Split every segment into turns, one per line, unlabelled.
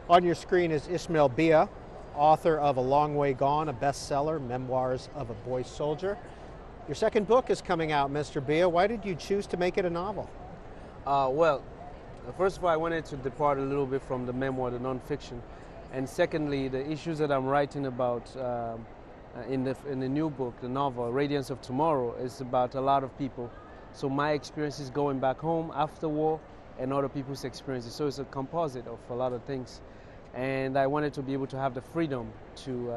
On your screen is Ishmael Beah, author of A Long Way Gone, a bestseller, Memoirs of a Boy Soldier. Your second book is coming out, Mr. Beah. Why did you choose to make it a novel?
Well, first of all, I wanted to depart a little bit from the memoir, the nonfiction. And secondly, the issues that I'm writing about in the new book, the novel, Radiance of Tomorrow, is about a lot of people. So my experiences going back home after war and other people's experiences. So it's a composite of a lot of things. And I wanted to be able to have the freedom to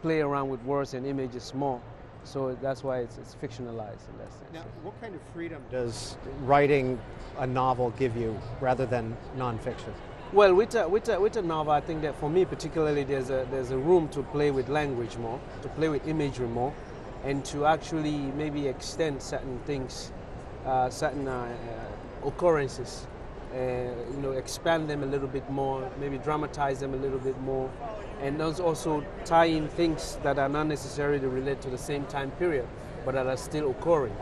play around with words and images more. So that's why it's fictionalized in that sense.
Now, what kind of freedom does writing a novel give you rather than nonfiction?
Well, with a novel, I think that for me particularly, there's a room to play with language more, to play with imagery more, and to actually maybe extend certain things, certain occurrences, expand them a little bit more, maybe dramatize them a little bit more, and those also tie in things that are not necessarily related to the same time period, but that are still occurring,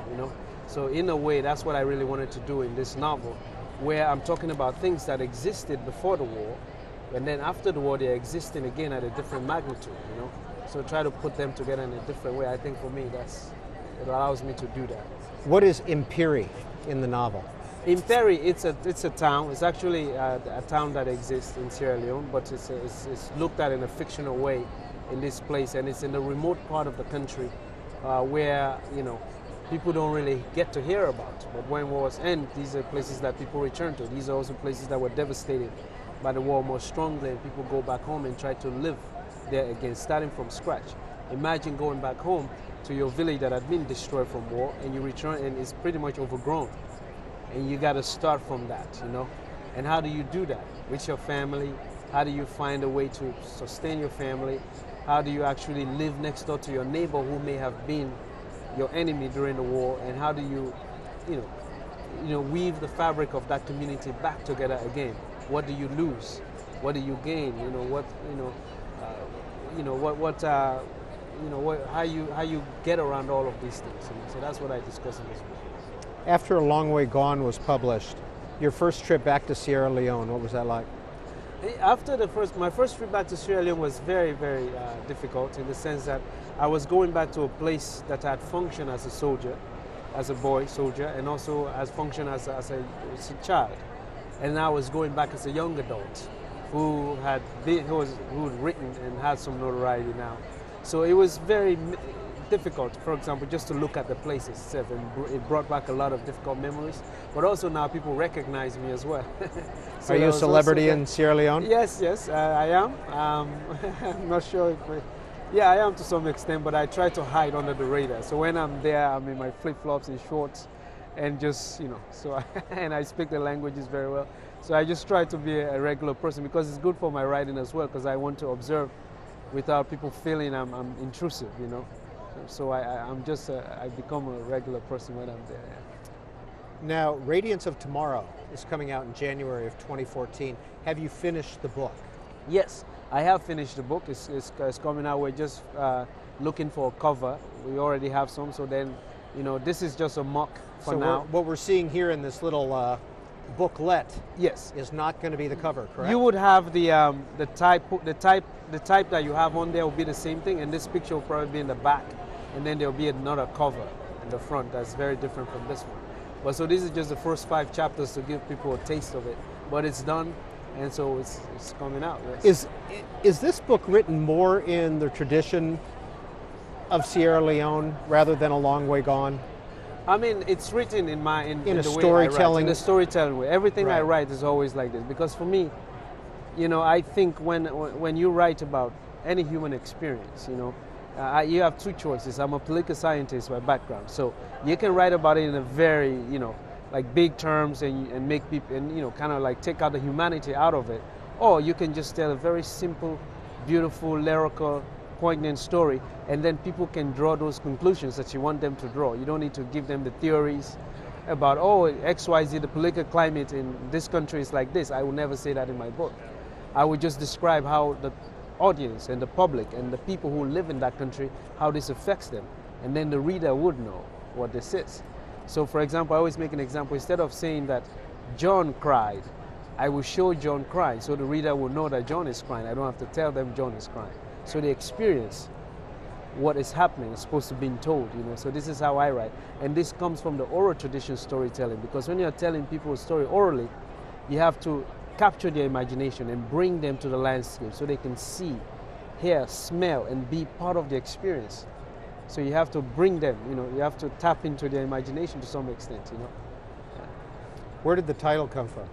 So in a way, that's what I really wanted to do in this novel, where I'm talking about things that existed before the war, and then after the war, they're existing again at a different magnitude, So try to put them together in a different way. I think for me, it allows me to do that.
What is empiric in the novel?
Empiric, it's a town. It's actually a town that exists in Sierra Leone, but it's looked at in a fictional way in this place, and it's in the remote part of the country where people don't really get to hear about. But when wars end, these are places that people return to. These are also places that were devastated by the war more strongly, and people go back home and try to live there again, starting from scratch. Imagine going back home to your village that had been destroyed from war, and you return and it's pretty much overgrown. And you got to start from that, And how do you do that? With your family? How do you find a way to sustain your family? How do you actually live next door to your neighbor who may have been your enemy during the war? And how do you, weave the fabric of that community back together again? What do you lose? What do you gain? How you get around all of these things. So that's what I discuss in this book.
After A Long Way Gone was published, your first trip back to Sierra Leone, what was that like?
After my first trip back to Sierra Leone was very, very difficult, in the sense that I was going back to a place that had functioned as a soldier, as a boy soldier, and also as functioned as a child. And I was going back as a young adult who had written and had some notoriety now. So it was very difficult, for example, just to look at the place itself, and it brought back a lot of difficult memories. But also now people recognize me as well.
So are you a celebrity in Sierra Leone?
Yes, I am. I'm not sure if I am to some extent, but I try to hide under the radar. So when I'm there, I'm in my flip-flops and shorts, and just, and I speak the languages very well. So I just try to be a regular person, because it's good for my writing as well, because I want to observe without people feeling I'm intrusive, So I become a regular person when I'm there. Yeah.
Now, Radiance of Tomorrow is coming out in January of 2014. Have you finished the book?
Yes, I have finished the book. It's coming out. We're just looking for a cover. We already have some, so then, this is just a mock for now.
What we're seeing here in this little booklet,
yes,
is not going to be the cover, correct?
You would have the type that you have on there will be the same thing, and this picture will probably be in the back. And then there'll be another cover in the front that's very different from this one. But so this is just the first 5 chapters to give people a taste of it. But it's done, and so it's coming out. Yes.
Is this book written more in the tradition of Sierra Leone rather than A Long Way Gone?
I mean, it's written in the
storytelling,
in the storytelling way. Everything
right.
I write is always like this, because for me, I think when you write about any human experience, you have 2 choices. I'm a political scientist by background, so you can write about it in a very, like big terms and make people, and kind of like take out the humanity out of it, or you can just tell a very simple, beautiful, lyrical, poignant story, and then people can draw those conclusions that you want them to draw. You don't need to give them the theories about, XYZ, the political climate in this country is like this. I will never say that in my book. I would just describe how the audience and the public and the people who live in that country, how this affects them, and then the reader would know what this is. So for example, I always make an example. Instead of saying that John cried, I will show John crying, so the reader will know that John is crying. I don't have to tell them John is crying. So they experience what is happening. It's supposed to be told, you know. So this is how I write. And this comes from the oral tradition storytelling, because when you're telling people a story orally, you have to capture their imagination and bring them to the landscape so they can see, hear, smell, and be part of the experience. So you have to bring them, you know, you have to tap into their imagination to some extent, you know. Yeah.
Where did the title come from?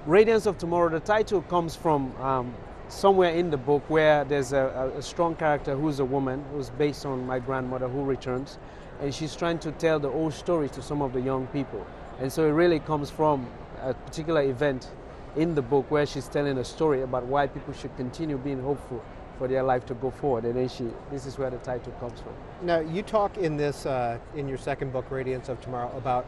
Radiance of Tomorrow, the title comes from somewhere in the book where there's a strong character who's a woman, who's based on my grandmother who returns, and she's trying to tell the old story to some of the young people. And so it really comes from a particular event in the book where she's telling a story about why people should continue being hopeful for their life to go forward. And then this is where the title comes from.
Now, you talk in this, in your second book, Radiance of Tomorrow, about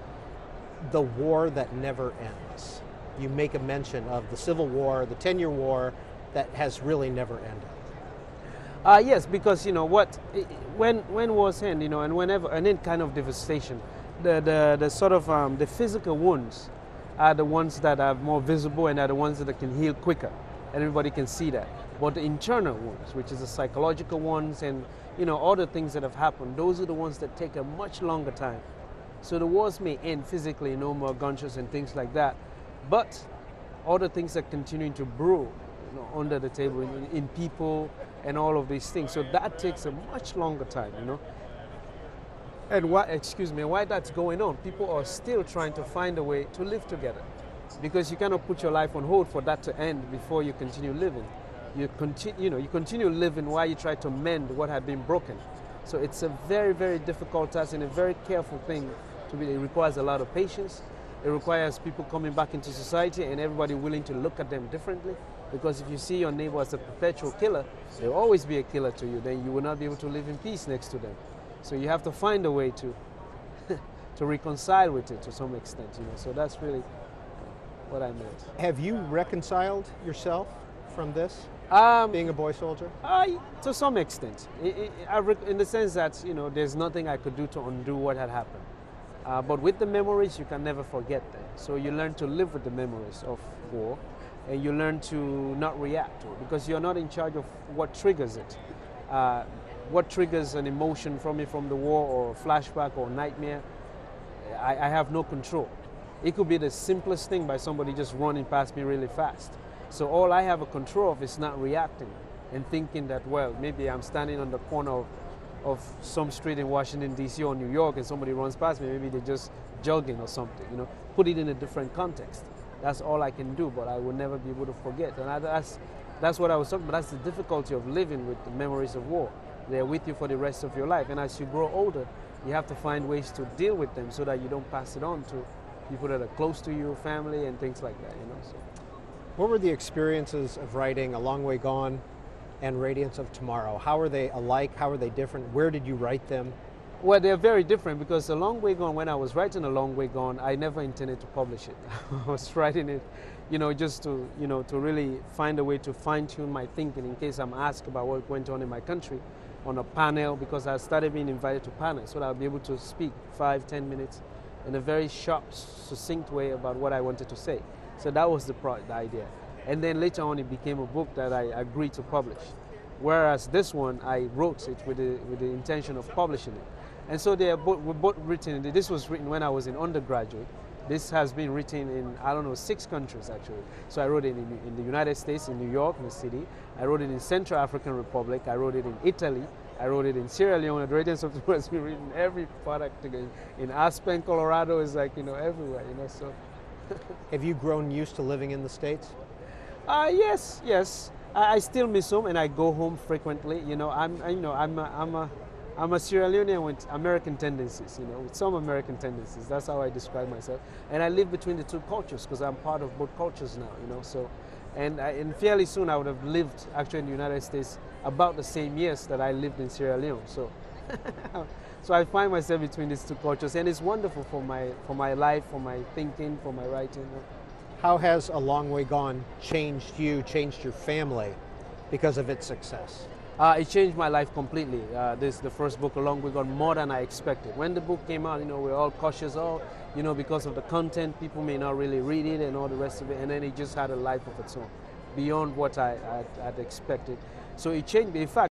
the war that never ends. You make a mention of the Civil War, the 10-year war, that has really never ended.
Yes, because, you know, when wars end, you know, and whenever any kind of devastation, the sort of the physical wounds are the ones that are more visible and are the ones that can heal quicker, and everybody can see that. But the internal wounds, which is the psychological ones, and, you know, all the things that have happened, those are the ones that take a much longer time. So the wars may end physically, no more gunshots and things like that, but all the things are continuing to brew, you know, under the table in people and all of these things. So that takes a much longer time, you know. And why that's going on, people are still trying to find a way to live together, because you cannot put your life on hold for that to end before you continue living. You continue living while you try to mend what had been broken. So it's a very, very difficult task and a very careful thing to be. It requires a lot of patience. It requires people coming back into society and everybody willing to look at them differently. Because if you see your neighbor as a perpetual killer, there will always be a killer to you. Then you will not be able to live in peace next to them. So you have to find a way to to reconcile with it to some extent. You know. So that's really what I meant.
Have you reconciled yourself from this, being a boy soldier?
To some extent, in the sense that, you know, there's nothing I could do to undo what had happened. But with the memories, you can never forget them. So you learn to live with the memories of war, and you learn to not react to it, because you're not in charge of what triggers it. What triggers an emotion from the war, or a flashback, or a nightmare, I have no control. It could be the simplest thing by somebody just running past me really fast. So all I have a control of is not reacting and thinking that, well, maybe I'm standing on the corner of some street in Washington, D.C. or New York, and somebody runs past me, maybe they're just jogging or something, you know. Put it in a different context. That's all I can do, but I will never be able to forget. And that's what I was talking about. That's the difficulty of living with the memories of war. They're with you for the rest of your life. And as you grow older, you have to find ways to deal with them so that you don't pass it on to people that are close to you, family, and things like that, you know. So.
What were the experiences of writing A Long Way Gone and Radiance of Tomorrow? How are they alike? How are they different? Where did you write them?
Well, they're very different, because A Long Way Gone, when I was writing A Long Way Gone, I never intended to publish it. I was writing it, you know, just to, you know, to really find a way to fine-tune my thinking in case I'm asked about what went on in my country on a panel, because I started being invited to panels, so that I'll be able to speak 5-10 minutes in a very sharp, succinct way about what I wanted to say. So that was the idea. And then later on, it became a book that I agreed to publish. Whereas this one, I wrote it with the intention of publishing it. And so they were both written. This was written when I was in undergraduate. This has been written in, I don't know, 6 countries actually. So I wrote it in the United States, in New York, in the city. I wrote it in Central African Republic. I wrote it in Italy. I wrote it in Sierra Leone. The Radiance of Tomorrow has been written in every product. In Aspen, Colorado, is like, you know, everywhere, you know, so.
Have you grown used to living in the States?
Yes. I still miss home, and I go home frequently. You know, I'm a Sierra Leonean with American tendencies. You know, with some American tendencies. That's how I describe myself. And I live between the two cultures because I'm part of both cultures now. You know, so, and fairly soon I would have lived actually in the United States about the same years that I lived in Sierra Leone. So, so I find myself between these two cultures, and it's wonderful for my life, for my thinking, for my writing.
How has A Long Way Gone changed you, changed your family because of its success?
It changed my life completely. This is the first book along. We got more than I expected. When the book came out, we're all cautious. Oh, because of the content, people may not really read it and all the rest of it. And then it just had a life of its own, beyond what I'd expected. So it changed me. In fact,